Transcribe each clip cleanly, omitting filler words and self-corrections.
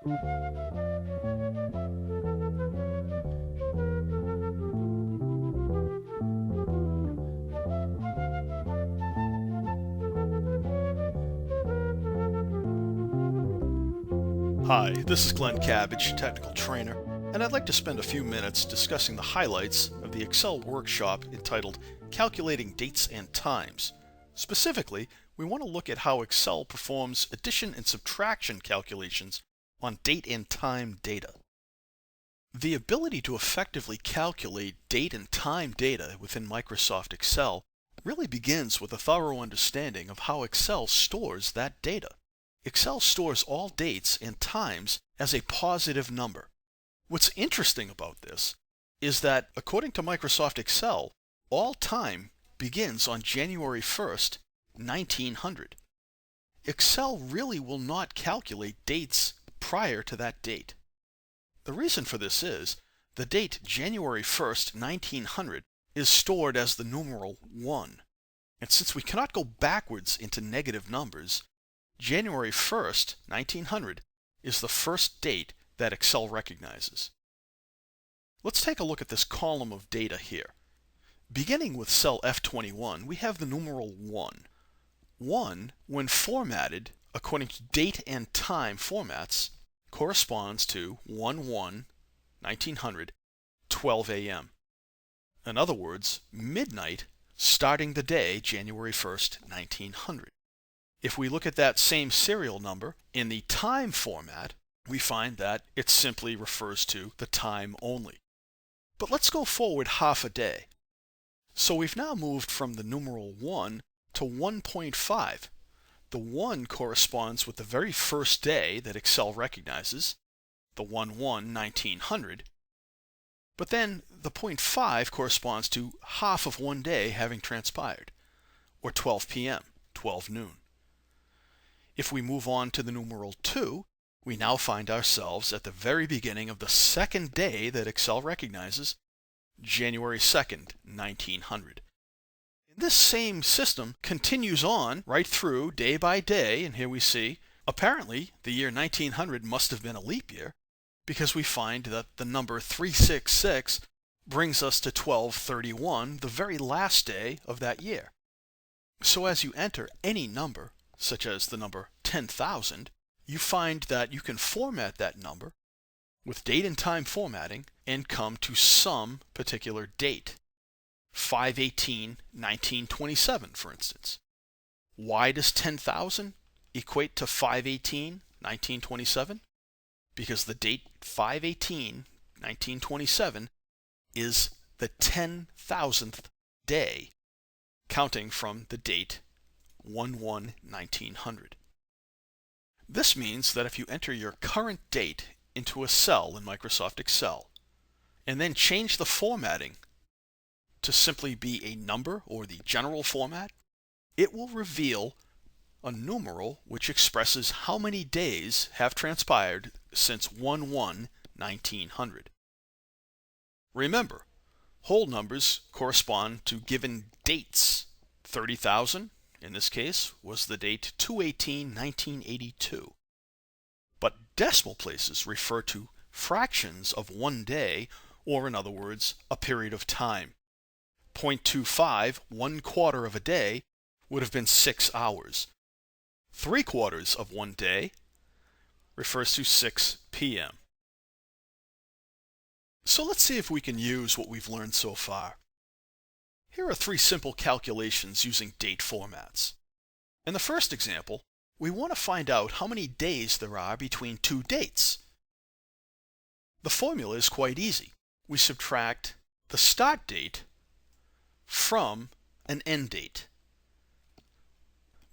Hi, this is Glenn Cabbage, Technical Trainer, and I'd like to spend a few minutes discussing the highlights of the Excel workshop entitled Calculating Dates and Times. Specifically, we want to look at how Excel performs addition and subtraction calculations on date and time data. The ability to effectively calculate date and time data within Microsoft Excel really begins with a thorough understanding of how Excel stores that data. Excel stores all dates and times as a positive number. What's interesting about this is that, according to Microsoft Excel, all time begins on January 1st, 1900. Excel really will not calculate dates prior to that date. The reason for this is the date January 1st, 1900 is stored as the numeral 1. And since we cannot go backwards into negative numbers, January 1st, 1900 is the first date that Excel recognizes. Let's take a look at this column of data here. Beginning with cell F21, we have the numeral 1. 1, when formatted according to date and time formats, corresponds to 1/1/1900, 12 a.m. In other words, midnight starting the day January 1st, 1900. If we look at that same serial number in the time format, we find that it simply refers to the time only. But let's go forward half a day. So we've now moved from the numeral 1 to 1.5. The 1 corresponds with the very first day that Excel recognizes, the 1/1/1900. But then the 0.5 corresponds to half of one day having transpired, or 12 p.m., 12 noon. If we move on to the numeral 2, we now find ourselves at the very beginning of the second day that Excel recognizes, January 2nd, 1900. This same system continues on right through day by day, and here we see, apparently, the year 1900 must have been a leap year, because we find that the number 366 brings us to 12/31, the very last day of that year. So as you enter any number, such as the number 10,000, you find that you can format that number with date and time formatting and come to some particular date. 5/18/1927, for instance. Why does 10,000 equate to 5/18/1927? Because the date 5/18/1927 is the 10,000th day, counting from the date 1/1/1900. This means that if you enter your current date into a cell in Microsoft Excel and then change the formatting to simply be a number or the general format, it will reveal a numeral which expresses how many days have transpired since 1/1/1900. Remember, whole numbers correspond to given dates. 30,000 in this case was the date 2/18/1982. But decimal places refer to fractions of one day, or in other words, a period of time. 0.25, 1/4 of a day, would have been 6 hours. 3/4 of one day refers to 6 p.m. So let's see if we can use what we've learned so far. Here are 3 simple calculations using date formats. In the first example, we want to find out how many days there are between 2 dates. The formula is quite easy. We subtract the start date from an end date.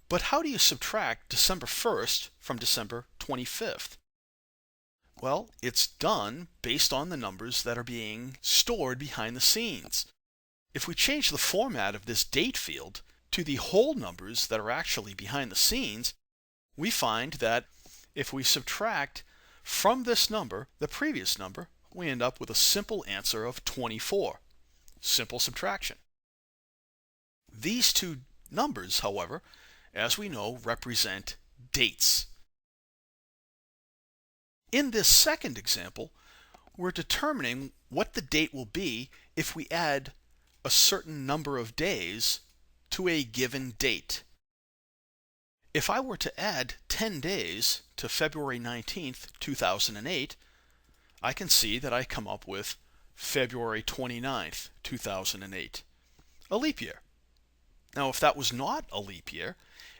But how do you subtract December 1st from December 25th? Well, it's done based on the numbers that are being stored behind the scenes. If we change the format of this date field to the whole numbers that are actually behind the scenes, we find that if we subtract from this number the previous number, we end up with a simple answer of 24. Simple subtraction. These two numbers, however, as we know, represent dates. In this second example, we're determining what the date will be if we add a certain number of days to a given date. If I were to add 10 days to February 19th, 2008, I can see that I come up with February 29th, 2008, a leap year. Now, if that was not a leap year,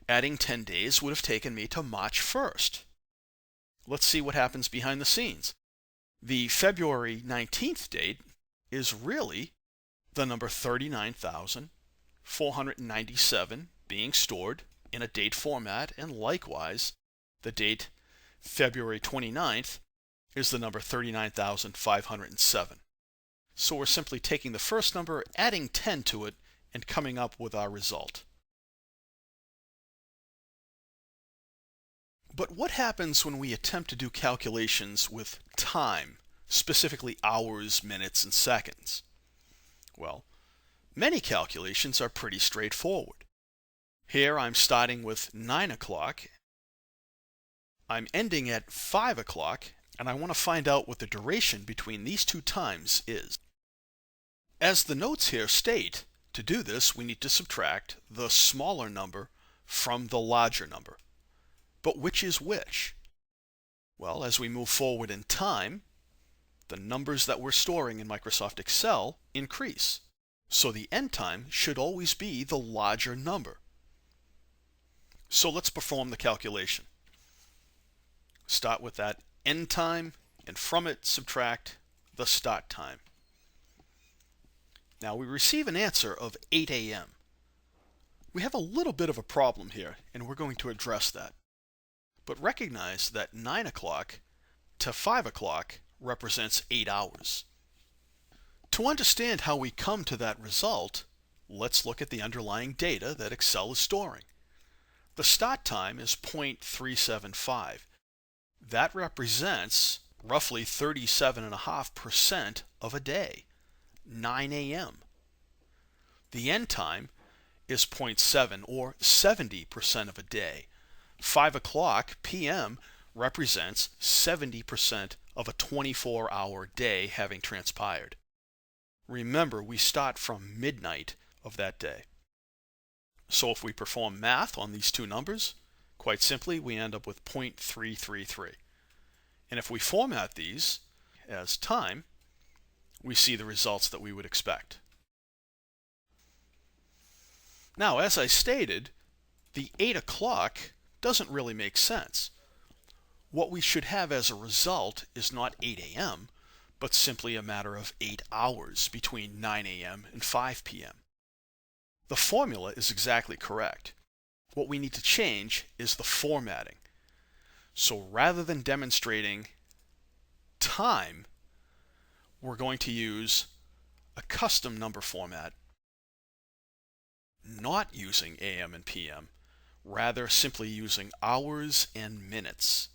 adding 10 days would have taken me to March 1st. Let's see what happens behind the scenes. The February 19th date is really the number 39,497 being stored in a date format, and likewise, the date February 29th is the number 39,507. So we're simply taking the first number, adding 10 to it, and coming up with our result. But what happens when we attempt to do calculations with time, specifically hours, minutes, and seconds? Well, many calculations are pretty straightforward. Here I'm starting with 9 o'clock, I'm ending at 5 o'clock, and I want to find out what the duration between these two times is. As the notes here state, to do this we need to subtract the smaller number from the larger number. But which is which? Well, as we move forward in time, the numbers that we're storing in Microsoft Excel increase. So the end time should always be the larger number. So let's perform the calculation. Start with that end time, and from it subtract the start time. Now we receive an answer of 8 a.m. We have a little bit of a problem here, and we're going to address that. But recognize that 9 o'clock to 5 o'clock represents 8 hours. To understand how we come to that result, let's look at the underlying data that Excel is storing. The start time is 0.375. That represents roughly 37.5% of a day, 9 a.m. The end time is 0.7 or 70% of a day. 5 o'clock p.m. represents 70% of a 24-hour day having transpired. Remember, we start from midnight of that day. So if we perform math on these two numbers, quite simply we end up with 0.333. And if we format these as time, we see the results that we would expect. Now, as I stated, the 8 o'clock doesn't really make sense. What we should have as a result is not 8 a.m., but simply a matter of 8 hours between 9 a.m. and 5 p.m. The formula is exactly correct. What we need to change is the formatting. So rather than demonstrating time, we're going to use a custom number format, not using AM and PM, rather simply using hours and minutes.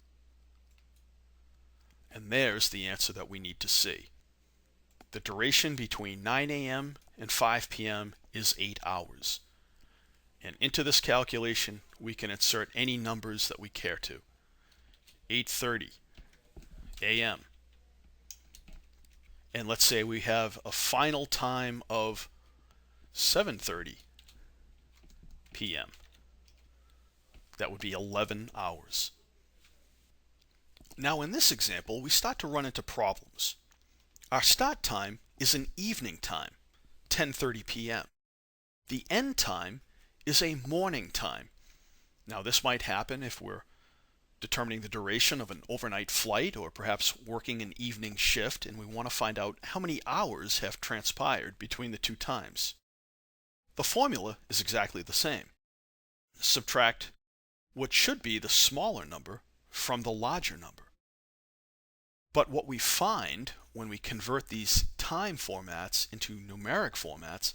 And there's the answer that we need to see. The duration between 9 a.m. and 5 p.m. is 8 hours. And into this calculation, we can insert any numbers that we care to. 8:30 a.m. And let's say we have a final time of 7:30 p.m. That would be 11 hours. Now in this example, we start to run into problems. Our start time is an evening time, 10:30 p.m. The end time is a morning time. Now this might happen if we're determining the duration of an overnight flight or perhaps working an evening shift, and we want to find out how many hours have transpired between the two times. The formula is exactly the same. Subtract what should be the smaller number from the larger number. But what we find when we convert these time formats into numeric formats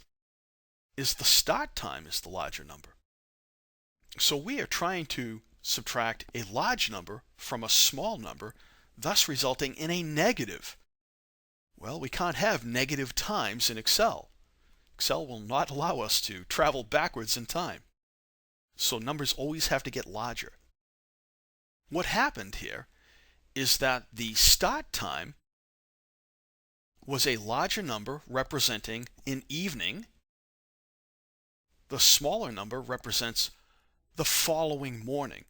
is the start time is the larger number. So we are trying to subtract a large number from a small number, thus resulting in a negative. Well, we can't have negative times in Excel. Excel will not allow us to travel backwards in time. So numbers always have to get larger. What happened here is that the start time was a larger number representing an evening. The smaller number represents the following morning.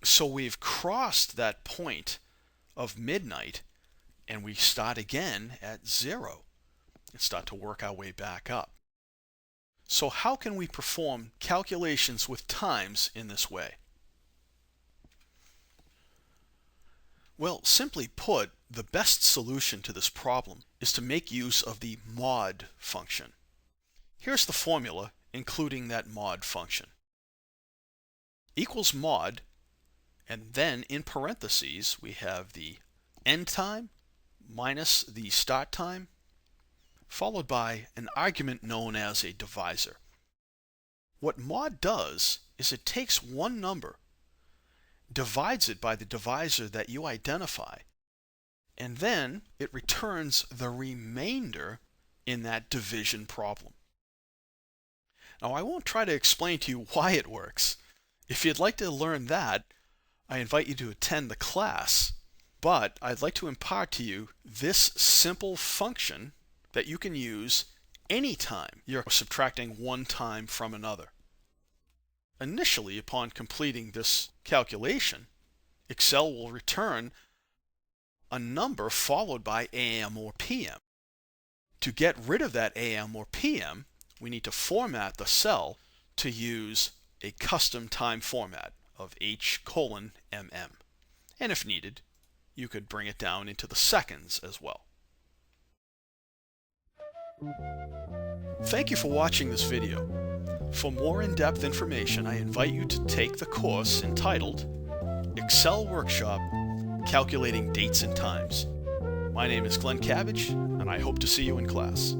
So we've crossed that point of midnight and we start again at 0 and start to work our way back up. So how can we perform calculations with times in this way? Well, simply put, the best solution to this problem is to make use of the mod function. Here's the formula including that mod function. Equals mod, and then in parentheses we have the end time minus the start time, followed by an argument known as a divisor. What mod does is it takes one number, divides it by the divisor that you identify, and then it returns the remainder in that division problem. Now, I won't try to explain to you why it works. If you'd like to learn that, I invite you to attend the class, but I'd like to impart to you this simple function that you can use anytime you're subtracting one time from another. Initially, upon completing this calculation, Excel will return a number followed by AM or PM. To get rid of that AM or PM, we need to format the cell to use a custom time format of H:MM. And if needed, you could bring it down into the seconds as well. Thank you for watching this video. For more in-depth information, I invite you to take the course entitled Excel Workshop Calculating Dates and Times. My name is Glenn Cabbage, and I hope to see you in class.